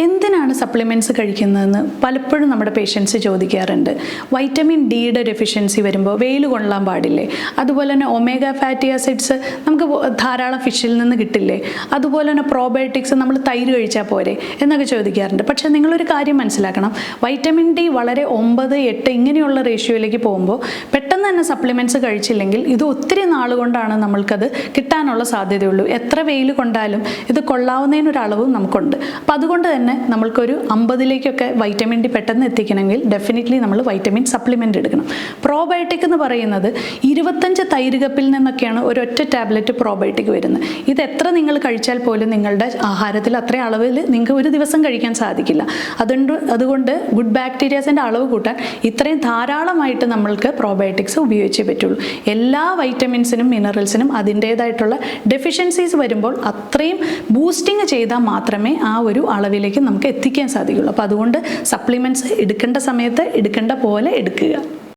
എന്തിനാണ് സപ്ലിമെൻറ്റ്സ് കഴിക്കുന്നതെന്ന് പലപ്പോഴും നമ്മുടെ പേഷ്യൻസ് ചോദിക്കാറുണ്ട്. വൈറ്റമിൻ ഡിയുടെ ഡെഫിഷ്യൻസി വരുമ്പോൾ വെയിൽ കൊള്ളാൻ പാടില്ലേ? അതുപോലെ തന്നെ ഒമേഗ ഫാറ്റി ആസിഡ്സ് നമുക്ക് ധാരാളം ഫിഷിൽ നിന്ന് കിട്ടില്ലേ? അതുപോലെ തന്നെ പ്രോബയോട്ടിക്സ് നമ്മൾ തൈര് കഴിച്ചാൽ പോരെ എന്നൊക്കെ ചോദിക്കാറുണ്ട്. പക്ഷേ നിങ്ങളൊരു കാര്യം മനസ്സിലാക്കണം, വൈറ്റമിൻ ഡി വളരെ 9, 8 ഇങ്ങനെയുള്ള റേഷ്യോയിലേക്ക് പോകുമ്പോൾ പെട്ടെന്ന് തന്നെ സപ്ലിമെൻറ്റ്സ് കഴിച്ചില്ലെങ്കിൽ ഇത് ഒത്തിരി നാളുകൊണ്ടാണ് നമ്മൾക്കത് കിട്ടാനുള്ള സാധ്യതയുള്ളൂ. എത്ര വെയിൽ കൊണ്ടാലും ഇത് കൊള്ളാവുന്നതിനൊരളവും നമുക്കുണ്ട്. അപ്പം അതുകൊണ്ട് തന്നെ നമ്മൾക്കൊരു 50ലേക്കൊക്കെ വൈറ്റമിൻ ഡി പെട്ടെന്ന് എത്തിക്കണമെങ്കിൽ ഡെഫിനറ്റ്ലി നമ്മൾ വൈറ്റമിൻ സപ്ലിമെൻ്റ് എടുക്കണം. പ്രോബയോട്ടിക് എന്ന് പറയുന്നത് 25 തൈര് കപ്പിൽ നിന്നൊക്കെയാണ് ഒരൊറ്റ ടാബ്ലറ്റ് പ്രോബയോട്ടിക് വരുന്നത്. ഇത് എത്ര നിങ്ങൾ കഴിച്ചാൽ പോലും നിങ്ങളുടെ ആഹാരത്തിൽ അത്രയും അളവിൽ നിങ്ങൾക്ക് ഒരു ദിവസം കഴിക്കാൻ സാധിക്കില്ല. അതുകൊണ്ട് ഗുഡ് ബാക്ടീരിയാസിൻ്റെ അളവ് കൂട്ടാൻ ഇത്രയും ധാരാളമായിട്ട് നമ്മൾക്ക് പ്രോബയോട്ടിക്സ് ഉപയോഗിച്ചേ പറ്റുള്ളൂ. എല്ലാ വൈറ്റമിൻസിനും മിനറൽസിനും അതിൻ്റേതായിട്ടുള്ള ഡെഫിഷ്യൻസീസ് വരുമ്പോൾ അത്രയും ബൂസ്റ്റിങ് ചെയ്താൽ മാത്രമേ ആ ഒരു അളവിലേക്ക് നമുക്ക് എത്തിക്കാൻ സാധിക്കുള്ളൂ. അപ്പോൾ അതുകൊണ്ട് സപ്ലിമെൻറ്റ്സ് എടുക്കേണ്ട സമയത്ത് എടുക്കേണ്ട പോലെ എടുക്കുക.